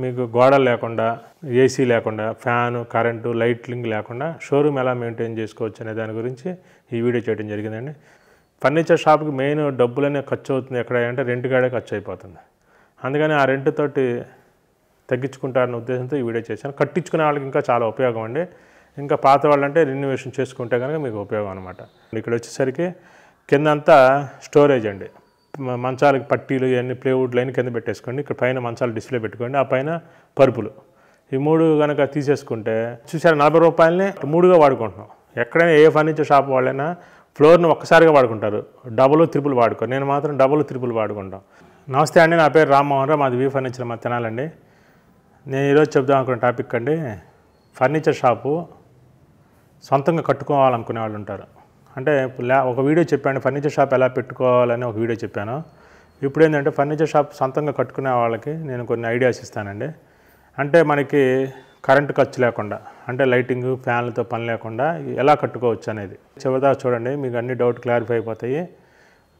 మీకు గోడలు లేకుండా, ఏసీ లేకుండా, ఫ్యాను, కరెంటు, లైటింగ్ లేకుండా షోరూమ్ ఎలా మెయింటైన్ చేసుకోవచ్చు అనే దాని గురించి ఈ వీడియో చేయడం జరిగిందండి. ఫర్నిచర్ షాప్కి మెయిన్ డబ్బులనే ఖర్చు అవుతుంది ఎక్కడ అంటే రెంట్ కాడే ఖర్చు అయిపోతుంది. అందుకని ఆ రెంట్ తోటి తగ్గించుకుంటారన్న ఉద్దేశంతో ఈ వీడియో చేశాను. కట్టించుకునే వాళ్ళకి ఇంకా చాలా ఉపయోగం అండి. ఇంకా పాత వాళ్ళంటే రెన్యువేషన్ చేసుకుంటే కనుక మీకు ఉపయోగం అనమాట. ఇక్కడ వచ్చేసరికి కిందంతా స్టోరేజ్ అండి. మంచాలకి పట్టీలు ఇవన్నీ ప్లేవుడ్ లైన్ కింద పెట్టేసుకోండి. ఇక్కడ పైన మంచాలు డిస్ప్లే పెట్టుకోండి. ఆ పైన పరుపులు, ఈ 3 కనుక తీసేసుకుంటే చూసారా 40 రూపాయలని 3గా వాడుకుంటున్నాం. ఎక్కడైనా ఏ ఫర్నిచర్ షాప్ వాళ్ళైనా ఫ్లోర్ని ఒక్కసారిగా వాడుకుంటారు, డబుల్ త్రిపుల్ వాడుకోరు. నేను మాత్రం డబుల్ త్రిపుల్ వాడుకుంటాం. నమస్తే అండి, నా పేరు రామ్మోహన్ రావు, మాది వి ఫర్నిచర్ మా తినాలండి. నేను ఈరోజు చెప్దాం అనుకున్న టాపిక్ అండి, ఫర్నిచర్ షాపు సొంతంగా కట్టుకోవాలనుకునే వాళ్ళు ఉంటారు. అంటే ఒక వీడియో చెప్పాను ఫర్నిచర్ షాప్ ఎలా పెట్టుకోవాలని, ఒక వీడియో చెప్పాను. ఇప్పుడు ఏంటంటే ఫర్నిచర్ షాప్ సొంతంగా కట్టుకునే వాళ్ళకి నేను కొన్ని ఐడియాస్ ఇస్తానండి. అంటే మనకి కరెంటు ఖర్చు లేకుండా, అంటే లైటింగ్ ఫ్యాన్లతో పని లేకుండా ఎలా కట్టుకోవచ్చు అనేది చివరిదాకా చూడండి, మీకు అన్ని డౌట్ క్లారిఫై అయిపోతాయి.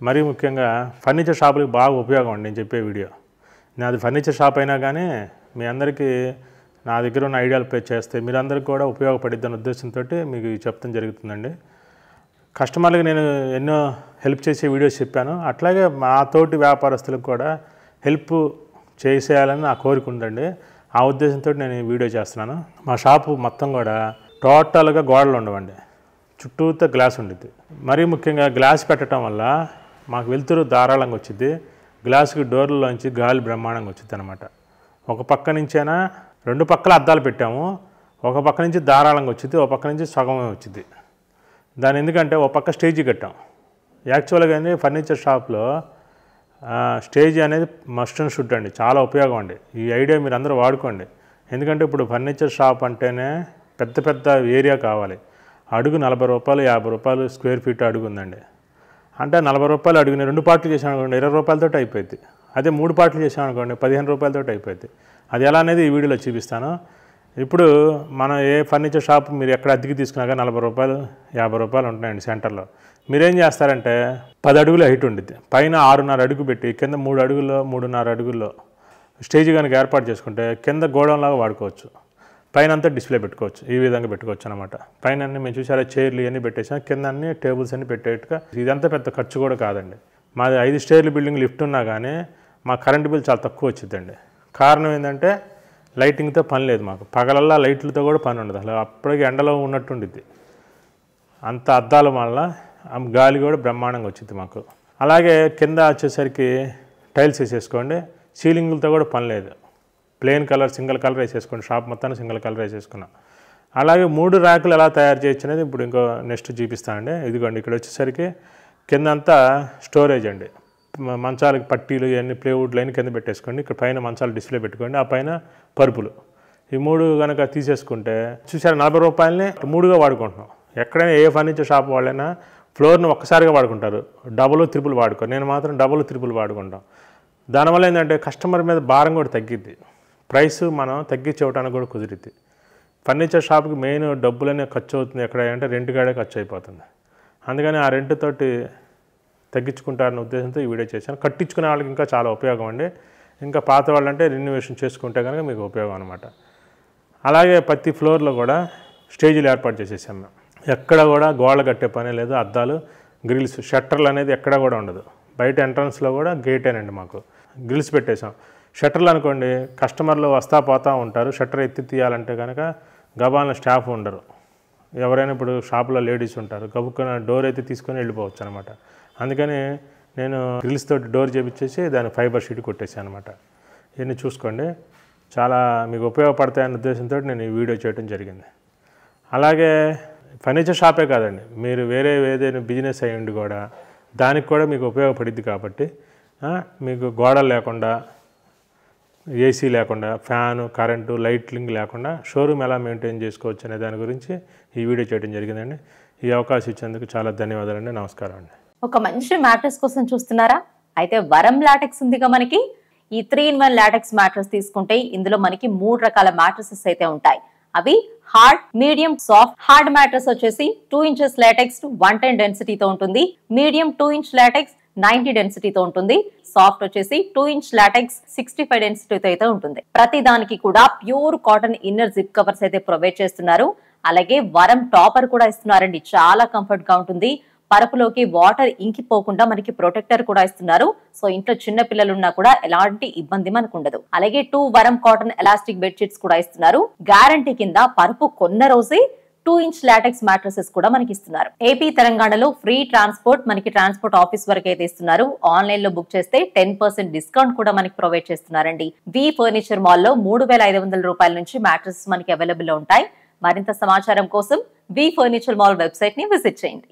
మరీ ముఖ్యంగా ఫర్నిచర్ షాపులకు బాగా ఉపయోగం అండి నేను చెప్పే వీడియో. నాది ఫర్నిచర్ షాప్ అయినా కానీ మీ అందరికీ నా దగ్గర ఉన్న ఐడియాలు పే చేస్తే మీరందరికీ కూడా ఉపయోగపడిద్దని ఉద్దేశంతో మీకు చెప్తాం జరుగుతుందండి. కస్టమర్లకు నేను ఎన్నో హెల్ప్ చేసే వీడియోస్ చెప్పాను, అట్లాగే మా తోటి వ్యాపారస్తులకు కూడా హెల్ప్ చేసేయాలని నా కోరిక ఉందండి. ఆ ఉద్దేశంతో నేను ఈ వీడియో చేస్తున్నాను. మా షాపు మొత్తం కూడా టోటల్గా గోడలు ఉండవండి, చుట్టూతో గ్లాస్ ఉండిద్ది. మరీ ముఖ్యంగా గ్లాస్ పెట్టడం వల్ల మాకు వెలుతురు ధారాళంగా వచ్చింది. గ్లాసుకి డోర్లలోంచి గాలి బ్రహ్మాండంగా వచ్చింది అనమాట. ఒక పక్క నుంచైనా 2 పక్కల అద్దాలు పెట్టాము, ఒక పక్క నుంచి ధారాళంగా వచ్చింది, ఒక పక్క నుంచి సగమే వచ్చింది. దాని ఎందుకంటే ఒక పక్క స్టేజీ కట్టాం. యాక్చువల్గా ఫర్నిచర్ షాప్లో స్టేజ్ అనేది మస్ట్ అండ్ షుడ్ అండి, చాలా ఉపయోగం అండి. ఈ ఐడియా మీరు అందరూ వాడుకోండి. ఎందుకంటే ఇప్పుడు ఫర్నిచర్ షాప్ అంటేనే పెద్ద పెద్ద ఏరియా కావాలి. అడుగు 40 రూపాయలు 50 రూపాయలు స్క్వేర్ ఫీట్ అడుగు ఉందండి. అంటే 40 రూపాయలు అడుగుని 2 పార్ట్లు చేసామనుకోండి 20 రూపాయలతో అయిపోయింది. అదే 3 పార్ట్లు చేసామనుకోండి 15 రూపాయలతో అయిపోయింది. అది ఎలా అనేది ఈ వీడియోలో చూపిస్తాను. ఇప్పుడు మనం ఏ ఫర్నిచర్ షాప్ మీరు ఎక్కడ అద్దెకి తీసుకున్నాక 40 రూపాయలు 50 రూపాయలు ఉంటున్నాయండి సెంటర్లో. మీరేం చేస్తారంటే 10 అడుగుల హైట్ ఉండిద్ది, పైన 6.5 అడుగు పెట్టి కింద 3 అడుగుల్లో 3.5 అడుగుల్లో స్టేజ్ కనుక ఏర్పాటు చేసుకుంటే కింద గోడంలాగా వాడుకోవచ్చు, పైన అంతా డిస్ప్లే పెట్టుకోవచ్చు. ఈ విధంగా పెట్టుకోవచ్చు అనమాట. పైన అన్నీ మేము చూసారా చైర్లు ఇవన్నీ పెట్టేసాం, కింద అన్ని టేబుల్స్ అన్నీ పెట్టేట్టుగా. ఇదంతా పెద్ద ఖర్చు కూడా కాదండి. మాది 5 స్టేర్ల బిల్డింగ్ లిఫ్ట్ ఉన్నా కానీ మా కరెంటు బిల్ చాలా తక్కువ వచ్చిందండి. కారణం ఏంటంటే లైటింగ్తో పని లేదు మాకు, పగలల్లా లైట్లతో కూడా పని ఉండదు. అసలు అప్పటికి ఎండలో ఉన్నట్టు ఉండిద్ది. అంత అద్దాల వల్ల గాలి కూడా బ్రహ్మాండంగా వచ్చింది మాకు. అలాగే కింద వచ్చేసరికి టైల్స్ వేసేసుకోండి, సీలింగులతో కూడా పని లేదు. ప్లెయిన్ కలర్ సింగిల్ కలర్ వేసేసుకోండి, షాప్ మొత్తాన్ని సింగిల్ కలర్ వేసేసుకున్నాం. అలాగే 3 ర్యాకులు ఎలా తయారు చేయొచ్చు అనేది ఇప్పుడు ఇంకో నెక్స్ట్ చూపిస్తానండి. ఇదిగోండి ఇక్కడ వచ్చేసరికి కిందంతా స్టోరేజ్ అండి. మంచాలకి పట్టీలు ఇవన్నీ ప్లేవుడ్ లైన్ కింద పెట్టేసుకోండి. ఇక్కడ పైన మంచాలు డిస్ప్లే పెట్టుకోండి. ఆ పైన పరుపులు, ఈ 3 కనుక తీసేసుకుంటే చూసారా 40 రూపాయలని 3గా వాడుకుంటున్నాం. ఎక్కడైనా ఏ ఫర్నిచర్ షాప్ వాళ్ళైనా ఫ్లోర్ని ఒక్కసారిగా వాడుకుంటారు, డబుల్ త్రిపుల్ వాడుకోరు. నేను మాత్రం డబుల్ త్రిపుల్ వాడుకుంటాం. దానివల్ల ఏంటంటే కస్టమర్ మీద భారం కూడా తగ్గిద్ది, ప్రైస్ మనం తగ్గించి ఇవ్వడానికి కూడా కుదిరిద్ది. ఫర్నిచర్ షాప్కి మెయిన్ డబ్బులనే ఖర్చు అవుతుంది ఎక్కడ అంటే రెంట్ కాడే ఖర్చు అయిపోతుంది. అందుకని ఆ రెంట్ తోటి తగ్గించుకుంటారన్న ఉద్దేశంతో ఈ వీడియో చేశాను. కట్టించుకునే వాళ్ళకి ఇంకా చాలా ఉపయోగం అండి. ఇంకా పాత వాళ్ళంటే రెన్యువేషన్ చేసుకుంటే కనుక మీకు ఉపయోగం అనమాట. అలాగే ప్రతి ఫ్లోర్లో కూడా స్టేజీలు ఏర్పాటు చేసేసాం మేము. ఎక్కడ కూడా గోడలు కట్టే పని లేదు, అద్దాలు గ్రిల్స్ షట్టర్లు అనేది ఎక్కడ కూడా ఉండదు. బయట ఎంట్రన్స్లో కూడా గేటేనండి మాకు, గ్రిల్స్ పెట్టేసాం. షట్టర్లు అనుకోండి కస్టమర్లు వస్తా పోతూ ఉంటారు, షట్టర్ ఎత్తి తీయాలంటే కనుక గబాలను స్టాఫ్ ఉండరు. ఎవరైనా ఇప్పుడు షాపులో లేడీస్ ఉంటారు, గబుక్కున డోర్ అయితే తీసుకొని వెళ్ళిపోవచ్చు అనమాట. అందుకని నేను గ్రిల్స్ తోటి డోర్ చేపించేసి దాని ఫైబర్ షీట్ కొట్టేసాను అనమాట. ఇవన్నీ చూసుకోండి, చాలా మీకు ఉపయోగపడతాయన్న ఉద్దేశంతో నేను ఈ వీడియో చేయడం జరిగింది. అలాగే ఫర్నిచర్ షాపే కాదండి, మీరు వేరే ఏదైనా బిజినెస్ అయ్యండి కూడా దానికి కూడా మీకు ఉపయోగపడిద్ది. కాబట్టి మీకు గోడలు లేకుండా, ఏసీ లేకుండా, ఫ్యాను, కరెంటు, లైటింగ్ లేకుండా షోరూమ్ ఎలా మెయింటైన్ చేసుకోవచ్చు అనే దాని గురించి ఈ వీడియో చేయడం జరిగిందండి. ఈ అవకాశం ఇచ్చేందుకు చాలా ధన్యవాదాలండి. నమస్కారం అండి. ఒక మంచి మ్యాట్రెస్ కోసం చూస్తున్నారా? అయితే వరం లాటెక్స్ ఉందిగా మనకి. ఈ 3-in-1 లాటెక్స్ మ్యాట్రెస్ తీసుకుంటే ఇందులో మనకి 3 రకాల మ్యాట్రెసెస్ అయితే ఉంటాయి. అవి hard, medium, soft. Hard mattress వచ్చేసి 2 ఇంచెస్ లాటెక్స్ 110 డెన్సిటీతో ఉంటుంది. మీడియం 2 ఇంచ్ లాటెక్స్ 90 డెన్సిటీతో ఉంటుంది. సాఫ్ట్ వచ్చేసి 2" లాటెక్స్ 65 డెన్సిటీతో అయితే ఉంటుంది. ప్రతి దానికి కూడా pure cotton inner zip covers అయితే ప్రొవైడ్ చేస్తున్నారు. అలాగే వరం టాపర్ కూడా ఇస్తున్నారండి. చాలా కంఫర్ట్ గా ఉంటుంది. పరుపులోకి వాటర్ ఇంకిపోకుండా మనకి ప్రొటెక్టర్ కూడా ఇస్తున్నారు. సో ఇంట్లో చిన్న పిల్లలు ఉన్నా కూడా ఎలాంటి ఇబ్బంది మనకు ఉండదు. అలాగే 2 వరం కాటన్ ఎలాస్టిక్ బెడ్షీట్స్ కూడా ఇస్తున్నారు. గ్యారంటీ కింద పరుపు కొన్న రోజే 2" లాటెక్స్ మ్యాట్రసెస్ కూడా మనకి ఇస్తున్నారు. ఏపీ తెలంగాణలో ఫ్రీ ట్రాన్స్పోర్ట్ మనకి ట్రాన్స్పోర్ట్ ఆఫీస్ వరకు అయితే ఇస్తున్నారు. ఆన్లైన్ లో బుక్ చేస్తే 10% డిస్కౌంట్ కూడా మనకి ప్రొవైడ్ చేస్తున్నారండి. వి ఫర్నిచర్ మాల్ లో 3,500 రూపాయల నుంచి మ్యాట్రసెస్ మనకి అవైలబుల్ లో ఉంటాయి. మరింత సమాచారం కోసం వి ఫర్నిచర్ మాల్ వెబ్సైట్ ని విజిట్ చేయండి.